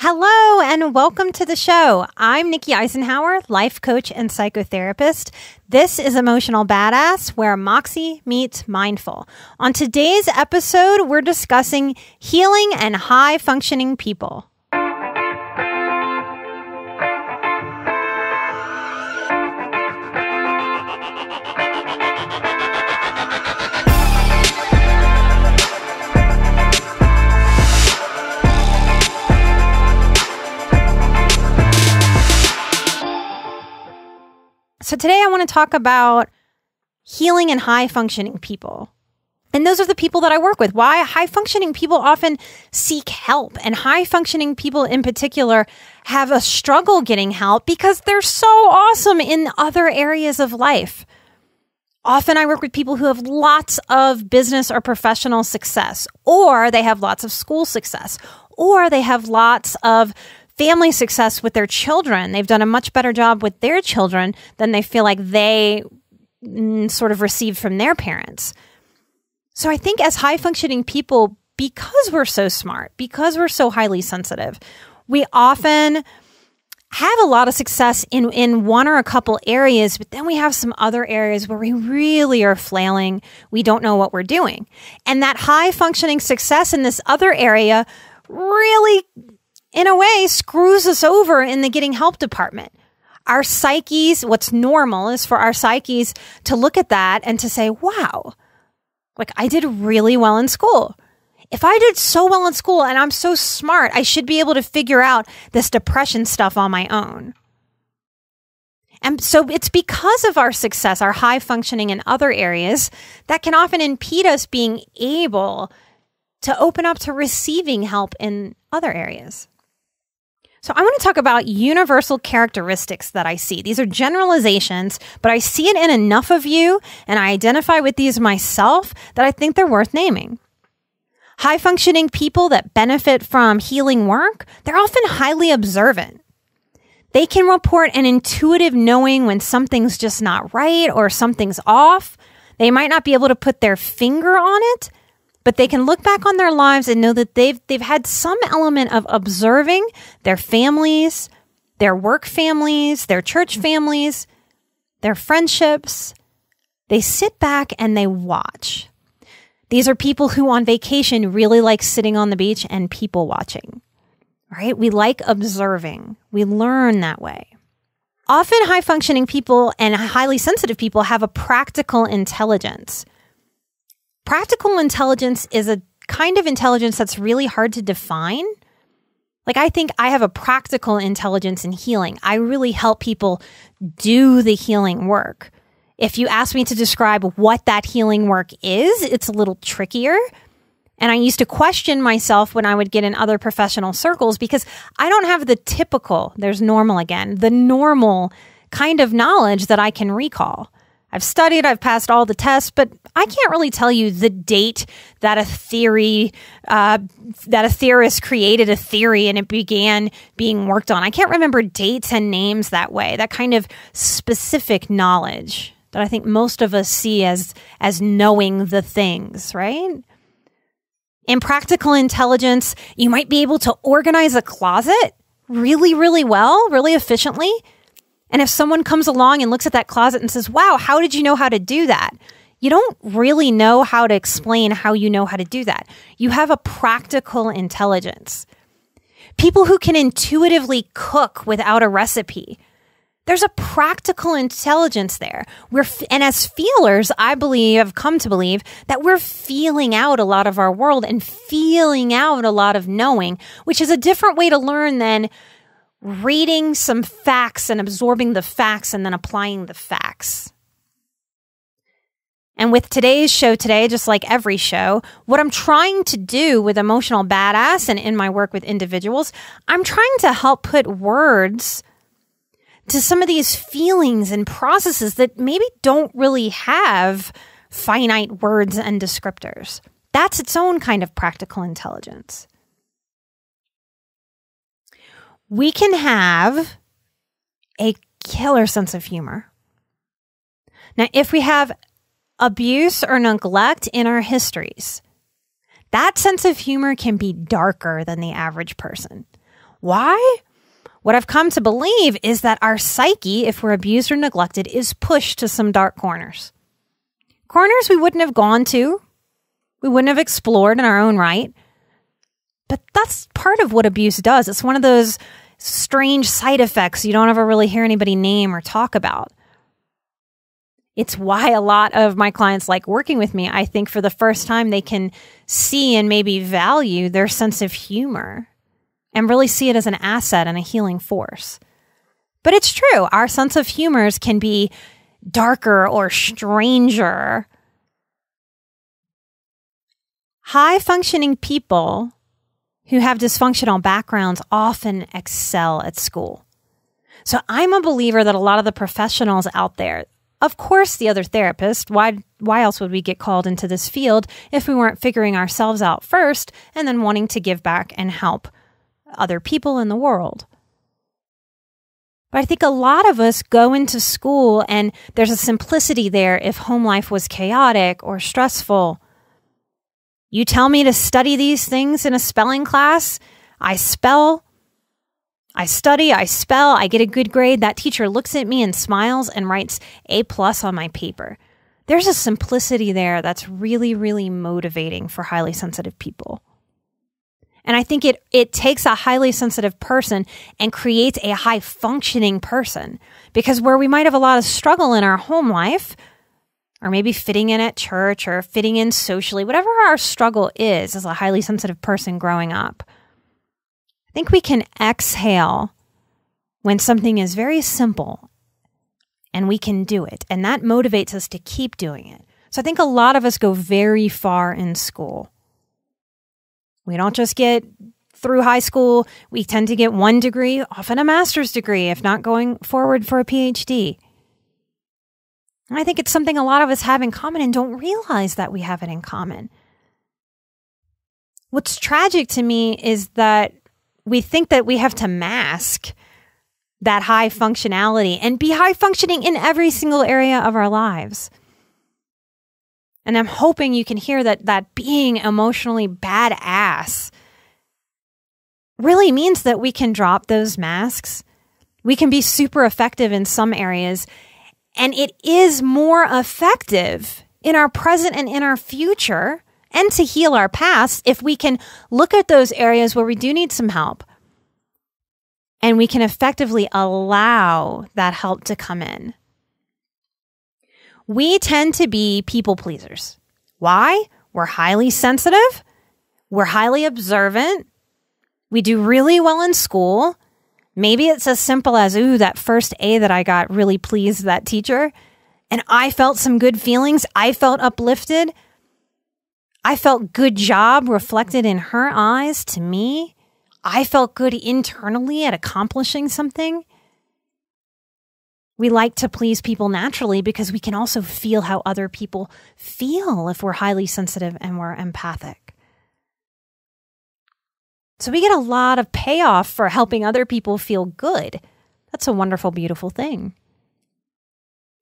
Hello and welcome to the show. I'm Nikki Eisenhower, life coach and psychotherapist. This is Emotional Badass, where Moxie meets mindful. On today's episode, we're discussing healing and high-functioning people. So today I want to talk about healing and high-functioning people. And those are the people that I work with. Why high-functioning people often seek help, and high-functioning people in particular have a struggle getting help because they're so awesome in other areas of life. Often I work with people who have lots of business or professional success, or they have lots of school success, or they have lots of family success with their children. They've done a much better job with their children than they feel like they sort of received from their parents. So I think as high-functioning people, because we're so smart, because we're so highly sensitive, we often have a lot of success in one or a couple areas, but then we have some other areas where we really are flailing. We don't know what we're doing. And that high-functioning success in this other area really, in a way, screws us over in the getting help department. Our psyches, what's normal is for our psyches to look at that and to say, wow, like I did really well in school. If I did so well in school and I'm so smart, I should be able to figure out this depression stuff on my own. And so it's because of our success, our high functioning in other areas, that can often impede us being able to open up to receiving help in other areas. So I want to talk about universal characteristics that I see. These are generalizations, but I see it in enough of you, and I identify with these myself, that I think they're worth naming. High-functioning people that benefit from healing work, they're often highly observant. They can report an intuitive knowing when something's just not right or something's off. They might not be able to put their finger on it, but they can look back on their lives and know that they've had some element of observing their families, their work families, their church families, their friendships. They sit back and they watch. These are people who on vacation really like sitting on the beach and people watching, right? We like observing. We learn that way. Often high-functioning people and highly sensitive people have a practical intelligence. Practical intelligence is a kind of intelligence that's really hard to define. Like, I think I have a practical intelligence in healing. I really help people do the healing work. If you ask me to describe what that healing work is, it's a little trickier. And I used to question myself when I would get in other professional circles because I don't have the typical, there's normal again, the normal kind of knowledge that I can recall. I've studied, I've passed all the tests, but I can't really tell you the date that a theorist created a theory and it began being worked on. I can't remember dates and names that way, that kind of specific knowledge that I think most of us see as knowing the things, right? In practical intelligence, you might be able to organize a closet really, really well, really efficiently. And if someone comes along and looks at that closet and says, wow, how did you know how to do that? You don't really know how to explain how you know how to do that. You have a practical intelligence. People who can intuitively cook without a recipe. There's a practical intelligence there. And as feelers, I believe, I've come to believe that we're feeling out a lot of our world and feeling out a lot of knowing, which is a different way to learn than reading some facts and absorbing the facts and then applying the facts. And with today's show today, just like every show, what I'm trying to do with Emotional Badass and in my work with individuals, I'm trying to help put words to some of these feelings and processes that maybe don't really have finite words and descriptors. That's its own kind of practical intelligence. We can have a killer sense of humor. Now, if we have abuse or neglect in our histories, that sense of humor can be darker than the average person. Why? What I've come to believe is that our psyche, if we're abused or neglected, is pushed to some dark corners. Corners we wouldn't have gone to, we wouldn't have explored in our own right. But that's part of what abuse does. It's one of those strange side effects you don't ever really hear anybody name or talk about. It's why a lot of my clients like working with me. I think for the first time they can see and maybe value their sense of humor and really see it as an asset and a healing force. But it's true. Our sense of humors can be darker or stranger. High-functioning people who have dysfunctional backgrounds often excel at school. So I'm a believer that a lot of the professionals out there, of course the other therapists, why else would we get called into this field if we weren't figuring ourselves out first and then wanting to give back and help other people in the world? But I think a lot of us go into school and there's a simplicity there if home life was chaotic or stressful. You tell me to study these things in a spelling class, I spell, I study, I spell, I get a good grade. That teacher looks at me and smiles and writes A+ on my paper. There's a simplicity there that's really, really motivating for highly sensitive people. And I think it takes a highly sensitive person and creates a high-functioning person. Because where we might have a lot of struggle in our home life, or maybe fitting in at church or fitting in socially, whatever our struggle is as a highly sensitive person growing up, I think we can exhale when something is very simple and we can do it. And that motivates us to keep doing it. So I think a lot of us go very far in school. We don't just get through high school. We tend to get one degree, often a master's degree, if not going forward for a PhD. And I think it's something a lot of us have in common and don't realize that we have it in common. What's tragic to me is that we think that we have to mask that high functionality and be high functioning in every single area of our lives. And I'm hoping you can hear that being emotionally badass really means that we can drop those masks. We can be super effective in some areas. And it is more effective in our present and in our future and to heal our past if we can look at those areas where we do need some help and we can effectively allow that help to come in. We tend to be people pleasers. Why? We're highly sensitive. We're highly observant. We do really well in school. Maybe it's as simple as, ooh, that first A that I got, really pleased that teacher. And I felt some good feelings. I felt uplifted. I felt good job reflected in her eyes to me. I felt good internally at accomplishing something. We like to please people naturally because we can also feel how other people feel if we're highly sensitive and we're empathic. So we get a lot of payoff for helping other people feel good. That's a wonderful, beautiful thing.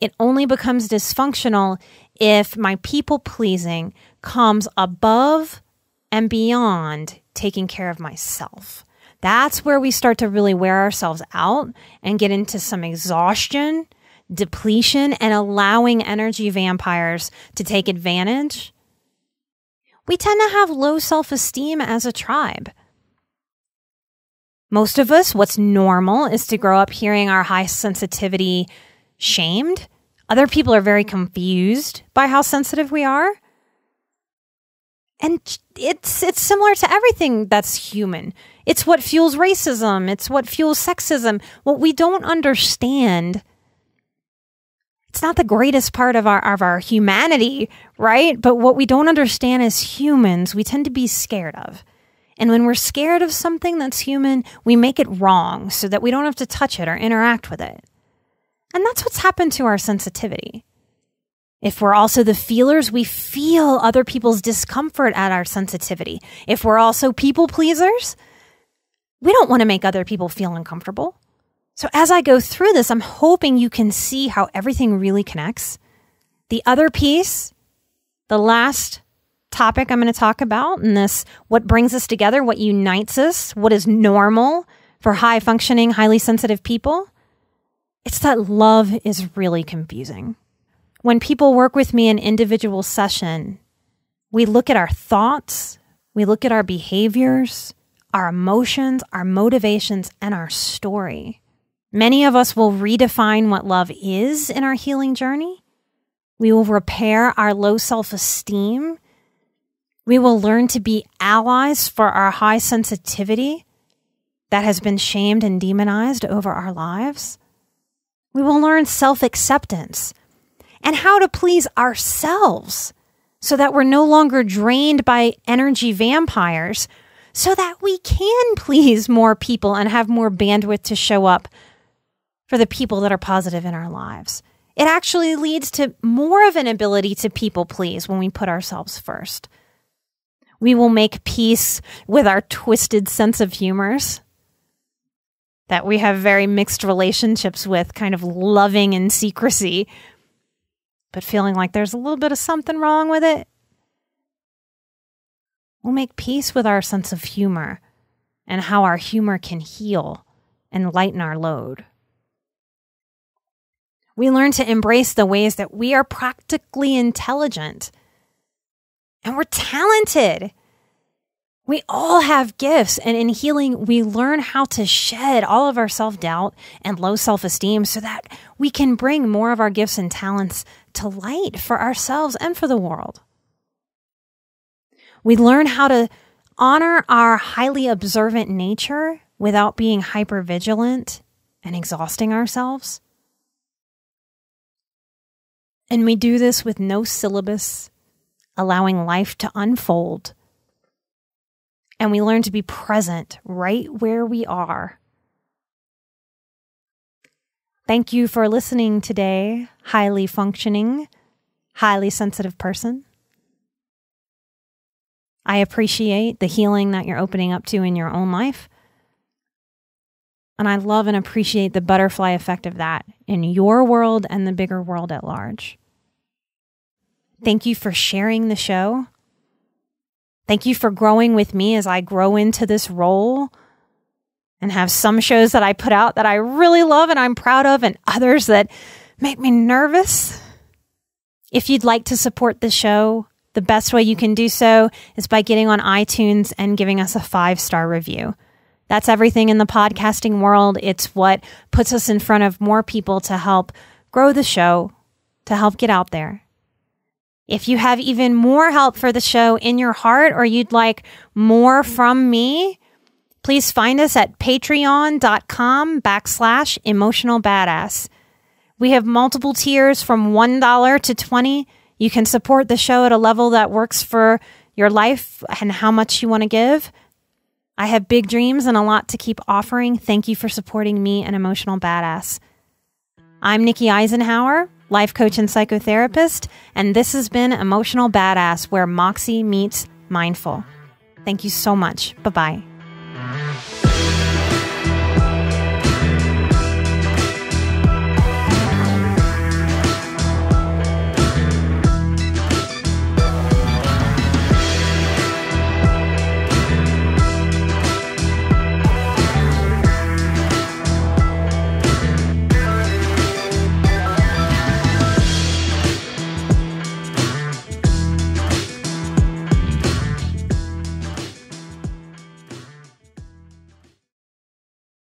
It only becomes dysfunctional if my people-pleasing comes above and beyond taking care of myself. That's where we start to really wear ourselves out and get into some exhaustion, depletion, and allowing energy vampires to take advantage. We tend to have low self-esteem as a tribe. Most of us, what's normal is to grow up hearing our high sensitivity shamed. Other people are very confused by how sensitive we are. And it's similar to everything that's human. It's what fuels racism. It's what fuels sexism. What we don't understand, it's not the greatest part of our humanity, right? But what we don't understand as humans, we tend to be scared of. And when we're scared of something that's human, we make it wrong so that we don't have to touch it or interact with it. And that's what's happened to our sensitivity. If we're also the feelers, we feel other people's discomfort at our sensitivity. If we're also people pleasers, we don't want to make other people feel uncomfortable. So as I go through this, I'm hoping you can see how everything really connects. The other piece, the last topic I'm going to talk about in this, what brings us together, what unites us, what is normal For high functioning, highly sensitive people, it's that love is really confusing. When people work with me in individual session, we look at our thoughts, we look at our behaviors, our emotions, our motivations, and our story. Many of us will redefine what love is in our healing journey. We will repair our low self-esteem. We will learn to be allies for our high sensitivity that has been shamed and demonized over our lives. We will learn self-acceptance and how to please ourselves so that we're no longer drained by energy vampires, so that we can please more people and have more bandwidth to show up for the people that are positive in our lives. It actually leads to more of an ability to people please when we put ourselves first. We will make peace with our twisted sense of humors that we have very mixed relationships with, kind of loving in secrecy, but feeling like there's a little bit of something wrong with it. We'll make peace with our sense of humor and how our humor can heal and lighten our load. We learn to embrace the ways that we are practically intelligent and we're talented. We all have gifts, and in healing, we learn how to shed all of our self-doubt and low self-esteem so that we can bring more of our gifts and talents to light for ourselves and for the world. We learn how to honor our highly observant nature without being hypervigilant and exhausting ourselves. And we do this with no syllabus, allowing life to unfold. And we learn to be present right where we are. Thank you for listening today, highly functioning, highly sensitive person. I appreciate the healing that you're opening up to in your own life. And I love and appreciate the butterfly effect of that in your world and the bigger world at large. Thank you for sharing the show. Thank you for growing with me as I grow into this role and have some shows that I put out that I really love and I'm proud of, and others that make me nervous. If you'd like to support the show, the best way you can do so is by getting on iTunes and giving us a 5-star review. That's everything in the podcasting world. It's what puts us in front of more people to help grow the show, to help get out there. If you have even more help for the show in your heart, or you'd like more from me, please find us at patreon.com/emotionalbadass. We have multiple tiers from $1 to $20. You can support the show at a level that works for your life and how much you want to give. I have big dreams and a lot to keep offering. Thank you for supporting me, an emotional badass. I'm Nikki Eisenhower, life coach and psychotherapist, and this has been Emotional Badass, where Moxie meets mindful. Thank you so much. Bye-bye.